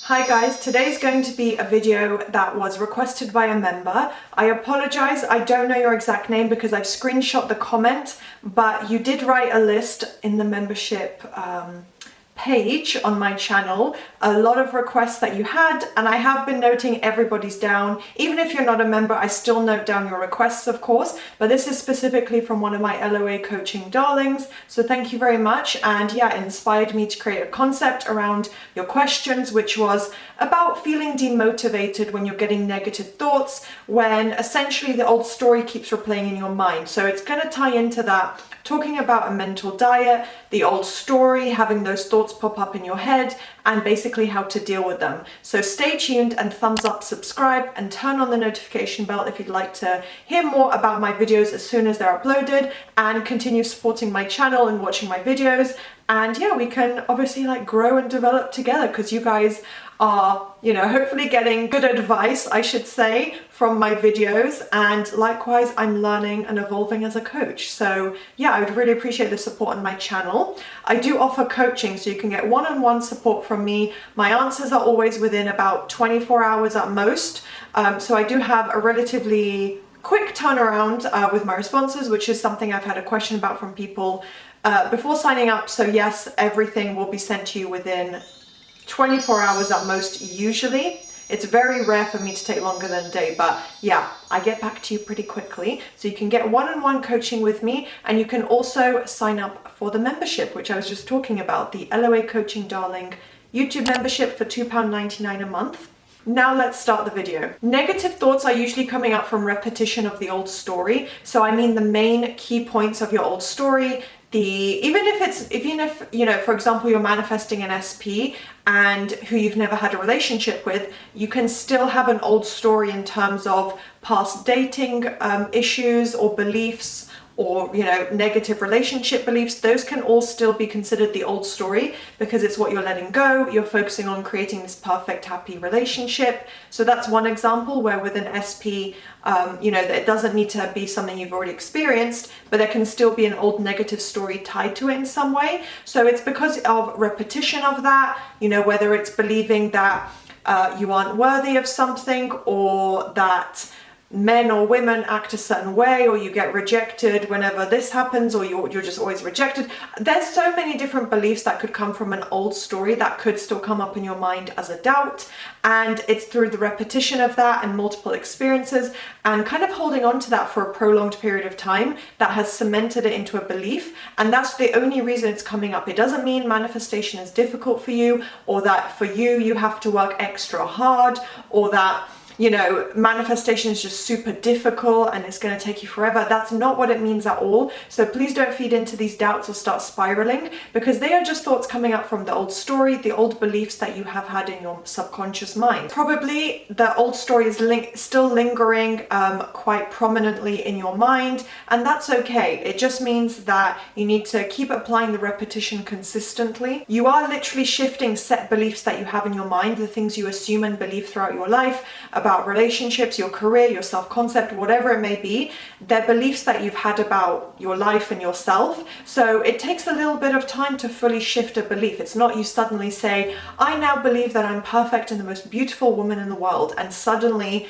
Hi guys, today's going to be a video that was requested by a member. I apologize, I don't know your exact name because I've screenshot the comment, but you did write a list in the membership page on my channel, a lot of requests that you had, and I have been noting everybody's down. Even if you're not a member, I still note down your requests, of course, but this is specifically from one of my LOA coaching darlings, so thank you very much. And yeah, it inspired me to create a concept around your questions, which was about feeling demotivated when you're getting negative thoughts, when essentially the old story keeps replaying in your mind. So it's going to tie into that, talking about a mental diet, the old story, having those thoughts pop up in your head, and basically how to deal with them. So stay tuned and thumbs up, subscribe, and turn on the notification bell if you'd like to hear more about my videos as soon as they're uploaded, and continue supporting my channel and watching my videos. And yeah, we can obviously grow and develop together, because you guys are, hopefully getting good advice, I should say, from my videos, and likewise I'm learning and evolving as a coach. So yeah, I would really appreciate the support on my channel. I do offer coaching, so you can get one-on-one support from me. My answers are always within about 24 hours at most, so I do have a relatively quick turnaround with my responses, which is something I've had a question about from people before signing up. So yes, everything will be sent to you within 24 hours at most usually. It's very rare for me to take longer than a day, but yeah, I get back to you pretty quickly. So you can get one-on-one coaching with me, and you can also sign up for the membership, which I was just talking about, the LOA Coaching Darling YouTube membership for £2.99 a month. Now let's start the video. Negative thoughts are usually coming up from repetition of the old story. So I mean the main key points of your old story. Even if for example, you're manifesting an SP and who you've never had a relationship with, you can still have an old story in terms of past dating issues or beliefs, or negative relationship beliefs. Those can all still be considered the old story, because it's what you're letting go. You're focusing on creating this perfect, happy relationship. So that's one example where with an SP, it doesn't need to be something you've already experienced, but there can still be an old negative story tied to it in some way. So it's because of repetition of that, whether it's believing that you aren't worthy of something, or that men or women act a certain way, or you get rejected whenever this happens, or you're just always rejected. There's so many different beliefs that could come from an old story that could still come up in your mind as a doubt, and it's through the repetition of that and multiple experiences and kind of holding on to that for a prolonged period of time that has cemented it into a belief. And that's the only reason it's coming up. It doesn't mean manifestation is difficult for you, or that for you have to work extra hard, or that manifestation is just super difficult and it's going to take you forever. That's not what it means at all. So please don't feed into these doubts or start spiraling, because they are just thoughts coming up from the old story, the old beliefs that you have had in your subconscious mind. Probably the old story is still lingering quite prominently in your mind, and that's okay. It just means that you need to keep applying the repetition consistently. You are literally shifting set beliefs that you have in your mind, the things you assume and believe throughout your life, about relationships, your career, your self-concept, whatever it may be. They're beliefs that you've had about your life and yourself. So it takes a little bit of time to fully shift a belief. It's not you suddenly say, I now believe that I'm perfect and the most beautiful woman in the world, and suddenly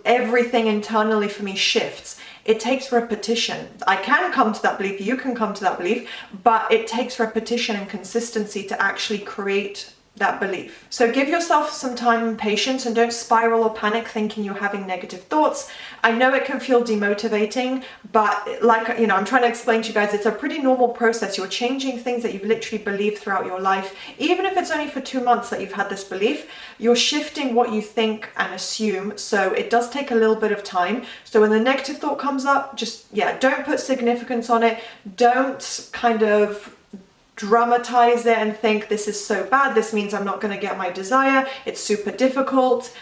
everything internally for me shifts. It takes repetition. I can come to that belief, you can come to that belief, but it takes repetition and consistency to actually create that belief. So give yourself some time and patience, and don't spiral or panic thinking you're having negative thoughts. I know it can feel demotivating, but I'm trying to explain to you guys, it's a pretty normal process. You're changing things that you've literally believed throughout your life. Even if it's only for 2 months that you've had this belief, you're shifting what you think and assume. So it does take a little bit of time. So when the negative thought comes up, don't put significance on it. Don't kind of dramatize it and think this is so bad, this means I'm not going to get my desire, it's super difficult.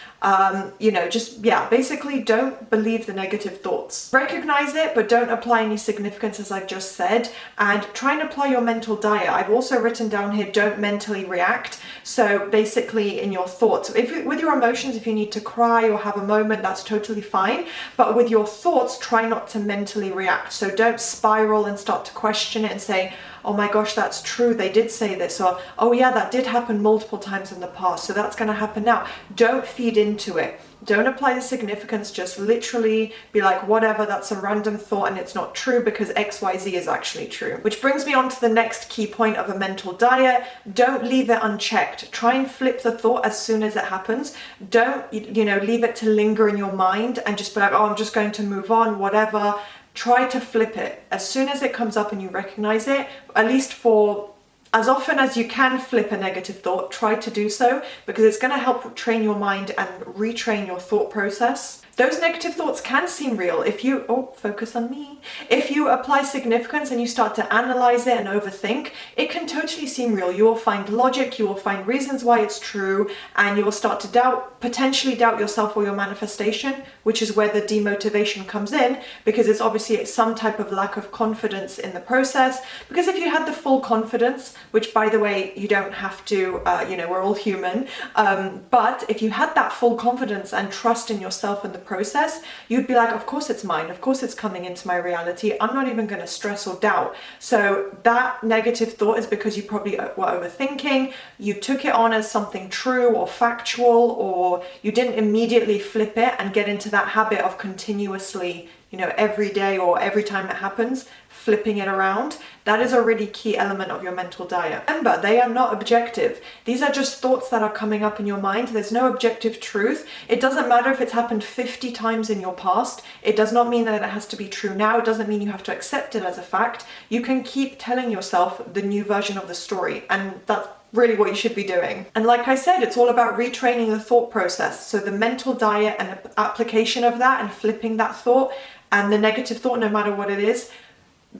Basically don't believe the negative thoughts. Recognize it, but don't apply any significance, as I've just said, and try and apply your mental diet. I've also written down here, don't mentally react. So basically in your thoughts, with your emotions, if you need to cry or have a moment, that's totally fine. But with your thoughts, try not to mentally react. So don't spiral and start to question it and say, oh my gosh, that's true, they did say this, or oh yeah, that did happen multiple times in the past, so that's going to happen now. Don't feed into it. Don't apply the significance, just literally be like, whatever, that's a random thought and it's not true because XYZ is actually true. Which brings me on to the next key point of a mental diet. Don't leave it unchecked. Try and flip the thought as soon as it happens. Don't, leave it to linger in your mind and just be like, oh, I'm just going to move on, whatever. Try to flip it. As soon as it comes up and you recognize it, at least for as often as you can flip a negative thought, try to do so, because it's going to help train your mind and retrain your thought process. Those negative thoughts can seem real if you, focus on me. If you apply significance and you start to analyze it and overthink, it can totally seem real. You will find logic, you will find reasons why it's true, and you will start to potentially doubt yourself or your manifestation, which is where the demotivation comes in, because it's obviously some type of lack of confidence in the process. Because if you had the full confidence, which by the way, you don't have to, we're all human, but if you had that full confidence and trust in yourself and the process, you'd be like, of course it's mine, of course it's coming into my reality, I'm not even going to stress or doubt. So that negative thought is because you probably were overthinking, you took it on as something true or factual, or you didn't immediately flip it and get into that habit of continuously, every day or every time it happens, flipping it around. That is a really key element of your mental diet. Remember, they are not objective. These are just thoughts that are coming up in your mind. There's no objective truth. It doesn't matter if it's happened 50 times in your past. It does not mean that it has to be true now. It doesn't mean you have to accept it as a fact. You can keep telling yourself the new version of the story, and that's really what you should be doing. And like I said, it's all about retraining the thought process. So the mental diet and the application of that and flipping that thought and the negative thought, no matter what it is,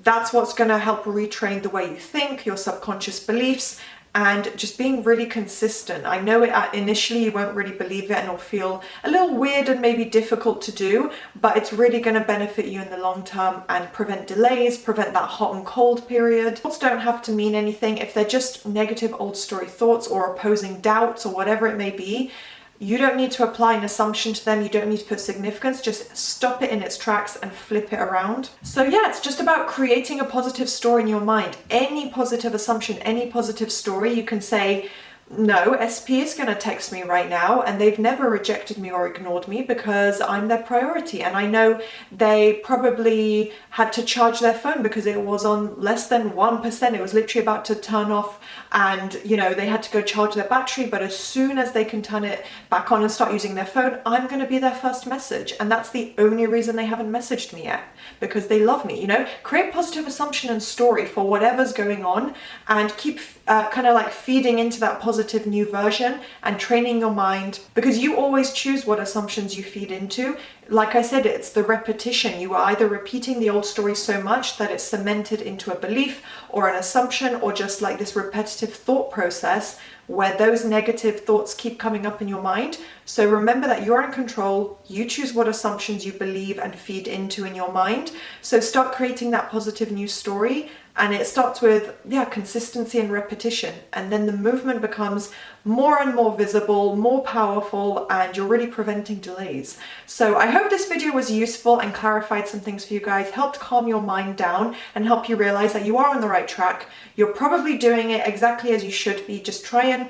that's what's going to help retrain the way you think, your subconscious beliefs, and just being really consistent. I know initially you won't really believe it and it'll feel a little weird and maybe difficult to do, but it's really going to benefit you in the long term and prevent delays, prevent that hot and cold period. Thoughts don't have to mean anything. If they're just negative old story thoughts or opposing doubts or whatever it may be, you don't need to apply an assumption to them. You don't need to put significance. Just stop it in its tracks and flip it around. So yeah, it's just about creating a positive story in your mind. Any positive assumption, any positive story, you can say, no, SP is going to text me right now and they've never rejected me or ignored me because I'm their priority. And I know they probably had to charge their phone because it was on less than 1%. It was literally about to turn off and, they had to go charge their battery. But as soon as they can turn it back on and start using their phone, I'm going to be their first message. And that's the only reason they haven't messaged me yet, because they love me. Create positive assumption and story for whatever's going on and keep kind of like feeding into that positive new version and training your mind, because you always choose what assumptions you feed into. Like I said, it's the repetition. You are either repeating the old story so much that it's cemented into a belief or an assumption, or just like this repetitive thought process where those negative thoughts keep coming up in your mind. So remember that you're in control. You choose what assumptions you believe and feed into in your mind. So start creating that positive new story. And it starts with, consistency and repetition. And then the movement becomes more and more visible, more powerful, and you're really preventing delays. So I hope this video was useful and clarified some things for you guys, helped calm your mind down and help you realize that you are on the right track. You're probably doing it exactly as you should be. Just try and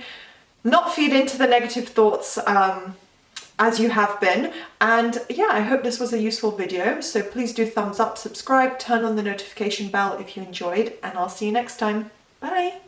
not feed into the negative thoughts as you have been. And yeah, I hope this was a useful video. So please do thumbs up, subscribe, turn on the notification bell if you enjoyed, and I'll see you next time. Bye.